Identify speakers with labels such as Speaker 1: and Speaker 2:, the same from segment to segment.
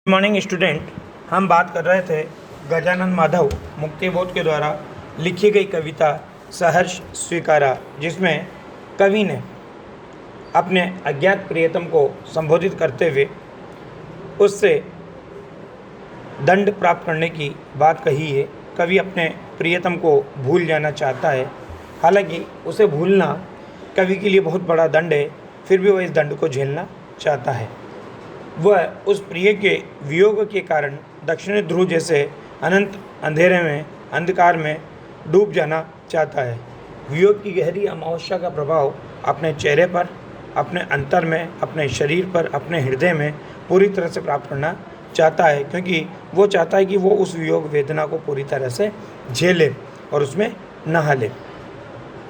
Speaker 1: Morning student, हम बात कर रहे थे गजानन माधव मुक्तिबोध के द्वारा लिखी गई कविता सहर्ष स्वीकारा, जिसमें कवि ने अपने अज्ञात प्रियतम को संबोधित करते हुए उससे दंड प्राप्त करने की बात कही है। कवि अपने प्रियतम को भूल जाना चाहता है, हालांकि उसे भूलना कवि के लिए बहुत बड़ा दंड है, फिर भी वह इस दंड को झेलना चाहता है। वह उस प्रिय के वियोग के कारण दक्षिणी ध्रुव जैसे अनंत अंधेरे में, अंधकार में डूब जाना चाहता है। वियोग की गहरी अमावस्या का प्रभाव अपने चेहरे पर, अपने अंतर में, अपने शरीर पर, अपने हृदय में पूरी तरह से प्राप्त करना चाहता है, क्योंकि वो चाहता है कि वो उस वियोग वेदना को पूरी तरह से झेले और उसमें नहा ले।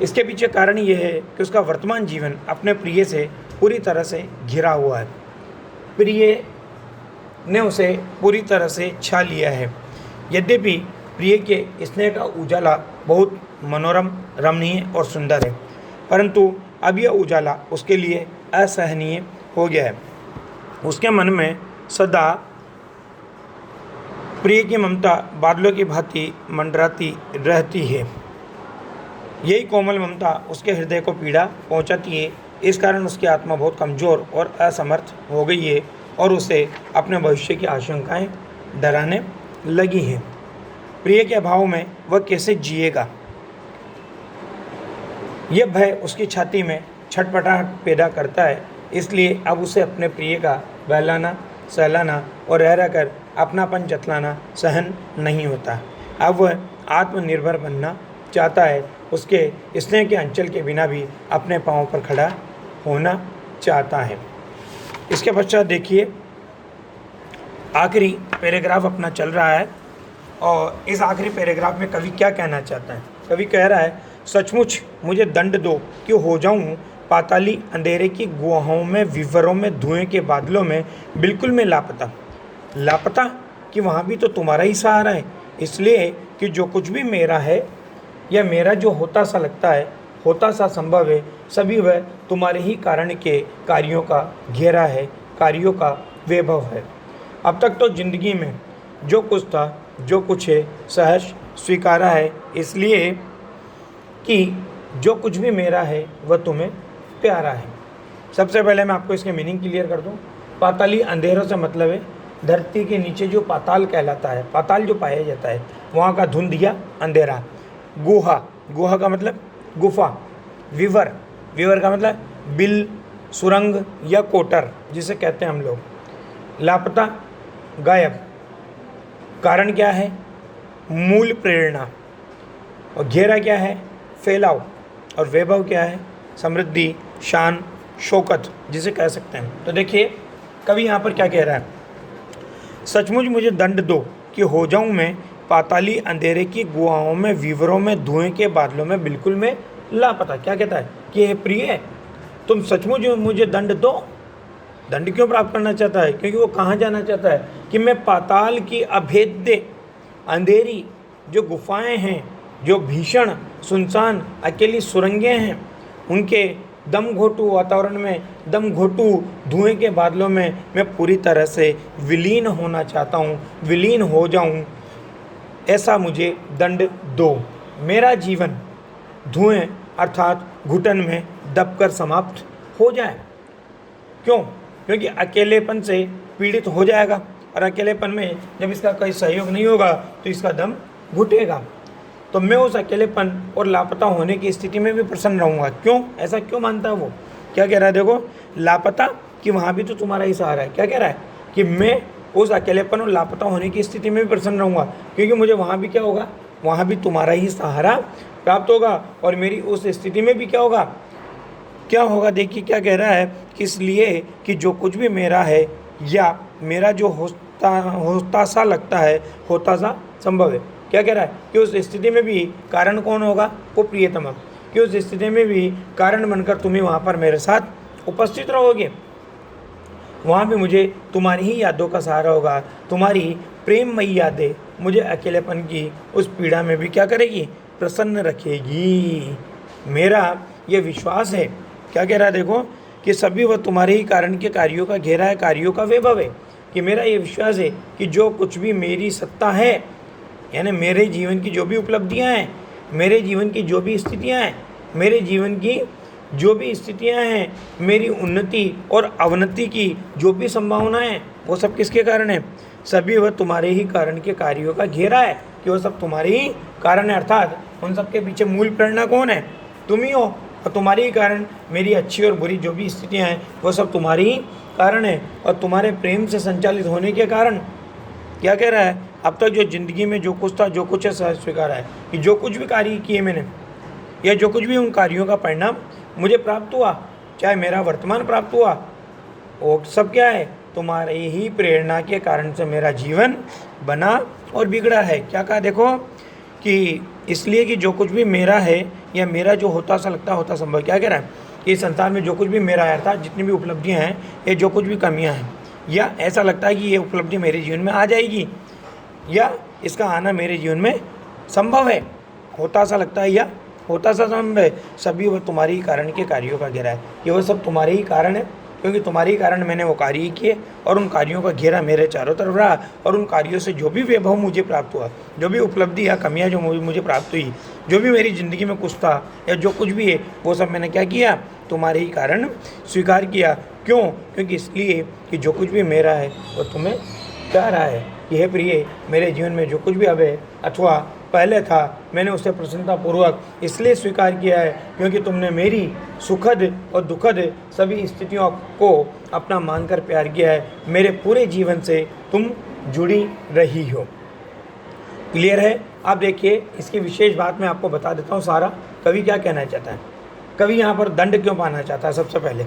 Speaker 1: इसके पीछे कारण ये है कि उसका वर्तमान जीवन अपने प्रिय से पूरी तरह से घिरा हुआ है। प्रिय ने उसे पूरी तरह से छा लिया है। यद्यपि प्रिय के स्नेह का उजाला बहुत मनोरम, रमणीय और सुंदर है, परंतु अब यह उजाला उसके लिए असहनीय हो गया है। उसके मन में सदा प्रिय की ममता बादलों की भांति मंडराती रहती है। यही कोमल ममता उसके हृदय को पीड़ा पहुंचाती है। इस कारण उसकी आत्मा बहुत कमज़ोर और असमर्थ हो गई है और उसे अपने भविष्य की आशंकाएं डराने लगी हैं। प्रिय के अभाव में वह कैसे जिएगा, यह भय उसकी छाती में छटपटाहट पैदा करता है। इसलिए अब उसे अपने प्रिय का बहलाना, सहलाना और रह रहकर अपनापन जतलाना सहन नहीं होता। अब वह आत्मनिर्भर बनना चाहता है। उसके स्नेह के अंचल के बिना भी अपने पांवों पर खड़ा होना चाहता है। इसके पश्चात देखिए, आखिरी पैराग्राफ अपना चल रहा है और इस आखिरी पैराग्राफ में कवि क्या कहना चाहता है। कवि कह रहा है, सचमुच मुझे दंड दो कि हो जाऊं पाताली अंधेरे की गुहाओं में, विवरों में, धुएं के बादलों में, बिल्कुल मैं लापता। लापता कि वहाँ भी तो तुम्हारा ही सहारा है, इसलिए कि जो कुछ भी मेरा है या मेरा जो होता सा लगता है, होता सा संभव है, सभी वह तुम्हारे ही कारण के कार्यों का घेरा है, कार्यों का वैभव है। अब तक तो जिंदगी में जो कुछ था, जो कुछ है, सहर्ष स्वीकारा है, इसलिए कि जो कुछ भी मेरा है वह तुम्हें प्यारा है। सबसे पहले मैं आपको इसके मीनिंग क्लियर कर दूं। पाताली अंधेरों से मतलब है धरती के नीचे जो पाताल कहलाता है, पाताल जो पाया जाता है, वहाँ का धुंध या अंधेरा। गुहा, गुहा का मतलब गुफा। विवर, विवर का मतलब बिल, सुरंग या कोटर जिसे कहते हैं हम लोग। लापता, गायब। कारण क्या है? मूल प्रेरणा। और घेरा क्या है? फैलाव। और वैभव क्या है? समृद्धि, शान, शौकत जिसे कह सकते हैं। तो देखिए कवि यहाँ पर क्या कह रहा है, सचमुच मुझे दंड दो कि हो जाऊं मैं पाताली अंधेरे की गुहाओं में, विवरों में, धुएं के बादलों में, बिल्कुल मैं लापता। क्या कहता है कि हे प्रिय, तुम सचमुच मुझे दंड दो। दंड क्यों प्राप्त करना चाहता है? क्योंकि वो कहाँ जाना चाहता है कि मैं पाताल की अभेद्य अंधेरी जो गुफाएं हैं, जो भीषण सुनसान अकेली सुरंगें हैं, उनके दम घोटू वातावरण में, दम घोटू धुएं के बादलों में मैं पूरी तरह से विलीन होना चाहता हूँ, विलीन हो जाऊँ। ऐसा मुझे दंड दो। मेरा जीवन धुएं अर्थात घुटन में दबकर समाप्त हो जाए। क्यों? क्योंकि अकेलेपन से पीड़ित हो जाएगा और अकेलेपन में जब इसका कोई सहयोग नहीं होगा तो इसका दम घुटेगा। तो मैं उस अकेलेपन और लापता होने की स्थिति में भी प्रसन्न रहूँगा। क्यों? ऐसा क्यों मानता है वो? क्या कह रहा है? देखो, लापता कि वहाँ भी तो तुम्हारा ही सहारा है। क्या कह रहा है कि मैं उस अकेलेपन और लापता होने की स्थिति में भी प्रसन्न रहूँगा, क्योंकि मुझे वहाँ भी क्या होगा? वहाँ भी तुम्हारा ही सहारा प्राप्त होगा। और मेरी उस स्थिति में भी क्या होगा? क्या होगा? देखिए क्या कह रहा है कि इसलिए कि जो कुछ भी मेरा है या मेरा जो होता सा लगता है, होता सा संभव है। क्या कह रहा है कि उस स्थिति में भी कारण कौन होगा? वो प्रियतम। कि उस स्थिति में भी कारण बनकर तुम्हें वहाँ पर मेरे साथ उपस्थित रहोगे। वहाँ भी मुझे तुम्हारी ही यादों का सहारा होगा। तुम्हारी प्रेममयी यादें मुझे अकेलेपन की उस पीड़ा में भी क्या करेगी? प्रसन्न रखेगी। मेरा ये विश्वास है। क्या कह रहा है? देखो कि सभी वह तुम्हारे ही कारण के कार्यों का घेरा है, कार्यों का वैभव है। कि मेरा ये विश्वास है कि जो कुछ भी मेरी सत्ता है, यानी मेरे जीवन की जो भी उपलब्धियां हैं, मेरे जीवन की जो भी स्थितियां हैं, मेरे जीवन की जो भी स्थितियां हैं, मेरी उन्नति और अवनति की जो भी संभावनाएं हैं, वो सब किसके कारण है? सभी वह तुम्हारे ही कारण के कार्यों का घेरा है कि वो सब तुम्हारे ही कारण है। अर्थात उन सब के पीछे मूल प्रेरणा कौन है? तुम ही हो, और तुम्हारे ही कारण मेरी अच्छी और बुरी जो भी स्थितियां हैं वो सब तुम्हारे ही कारण है। और तुम्हारे प्रेम से संचालित होने के कारण क्या कह रहा है? अब तक जो ज़िंदगी में जो कुछ था, जो कुछ है, सहज स्वीकार है कि जो कुछ भी कार्य किए मैंने, या जो कुछ भी उन कार्यों का परिणाम मुझे प्राप्त हुआ, चाहे मेरा वर्तमान प्राप्त हुआ, वो सब क्या है? तुम्हारे ही प्रेरणा के कारण से मेरा जीवन बना और बिगड़ा है। क्या कहा? देखो कि इसलिए कि जो कुछ भी मेरा है या मेरा जो होता सा लगता होता संभव, क्या कह रहा है? कि इस संसार में जो कुछ भी मेरा है, अर्थात जितनी भी उपलब्धियां हैं या जो कुछ भी कमियां हैं, या ऐसा लगता है कि ये उपलब्धि मेरे जीवन में आ जाएगी या इसका आना मेरे जीवन में संभव है, होता सा लगता है या होता सा संभव है, सभी वह तुम्हारे ही कारण के कार्यों का घेरा है। ये वो सब तुम्हारे ही कारण है, क्योंकि तुम्हारे ही कारण मैंने वो कार्य किए और उन कार्यों का घेरा मेरे चारों तरफ रहा। और उन कार्यों से जो भी वैभव मुझे प्राप्त हुआ, जो भी उपलब्धि या कमियां जो मुझे प्राप्त हुई, जो भी मेरी ज़िंदगी में कुछ था या जो कुछ भी है, वो सब मैंने क्या किया? तुम्हारे ही कारण स्वीकार किया। क्यों? क्योंकि इसलिए कि जो कुछ भी मेरा है वो तुम्हें कह रहा है कि हे प्रिय, मेरे जीवन में जो कुछ भी अब है अथवा पहले था, मैंने उसे प्रसन्नतापूर्वक इसलिए स्वीकार किया है क्योंकि तुमने मेरी सुखद और दुखद सभी स्थितियों को अपना मानकर प्यार किया है। मेरे पूरे जीवन से तुम जुड़ी रही हो। क्लियर है? आप देखिए, इसकी विशेष बात मैं आपको बता देता हूँ सारा। कवि क्या कहना चाहता है? कवि यहाँ पर दंड क्यों पाना चाहता है? सबसे पहले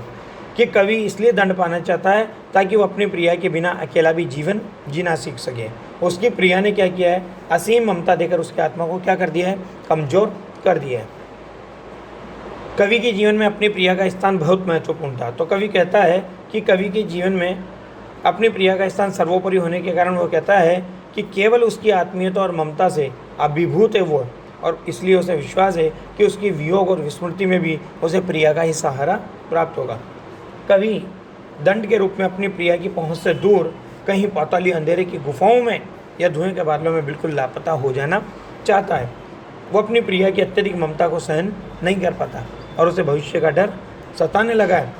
Speaker 1: कि कवि इसलिए दंड पाना चाहता है ताकि वो अपनी प्रिया के बिना अकेला भी जीवन जीना सीख सके। उसकी प्रिया ने क्या किया है? असीम ममता देकर उसकी आत्मा को क्या कर दिया है? कमजोर कर दिया है। कवि के जीवन में अपनी प्रिया का स्थान बहुत महत्वपूर्ण था। तो कवि कहता है कि कवि के जीवन में अपनी प्रिया का स्थान सर्वोपरि होने के कारण वो कहता है कि केवल उसकी आत्मीयता और ममता से अभिभूत है वो, और इसलिए उसे विश्वास है कि उसकी वियोग और विस्मृति में भी उसे प्रिया का ही सहारा प्राप्त होगा। कवि दंड के रूप में अपनी प्रिया की पहुंच से दूर कहीं पाताली अंधेरे की गुफाओं में या धुएं के बादलों में बिल्कुल लापता हो जाना चाहता है। वो अपनी प्रिया की अत्यधिक ममता को सहन नहीं कर पाता और उसे भविष्य का डर सताने लगा है।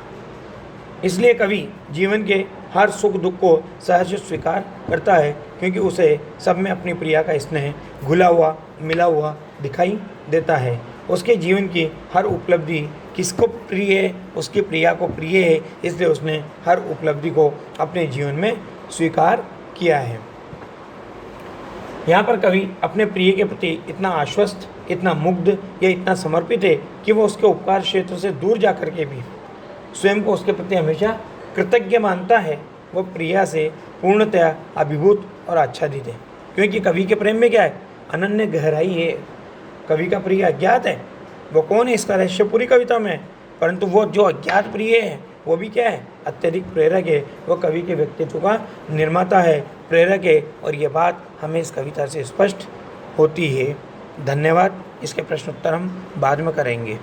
Speaker 1: इसलिए कवि जीवन के हर सुख दुख को सहज स्वीकार करता है, क्योंकि उसे सब में अपनी प्रिया का स्नेह घुला हुआ मिला हुआ दिखाई देता है। उसके जीवन की हर उपलब्धि किसको प्रिय है? उसकी प्रिया को प्रिय है, इसलिए उसने हर उपलब्धि को अपने जीवन में स्वीकार किया है। यहाँ पर कवि अपने प्रिय के प्रति इतना आश्वस्त, इतना मुग्ध या इतना समर्पित है कि वो उसके उपकार क्षेत्र से दूर जा कर के भी स्वयं को उसके प्रति हमेशा कृतज्ञ मानता है। वो प्रिया से पूर्णतया अभिभूत और आच्छादित है, क्योंकि कवि के प्रेम में क्या है? अनन्य गहराई है। कवि का प्रिय अज्ञात है, वो कौन है? इसका रहस्य पूरी कविता में है, परंतु वो जो अज्ञात प्रिय है वो भी क्या है? अत्यधिक प्रेरक है। वो कवि के व्यक्तित्व का निर्माता है, प्रेरक है, और ये बात हमें इस कविता से स्पष्ट होती है। धन्यवाद। इसके प्रश्न उत्तर हम बाद में करेंगे।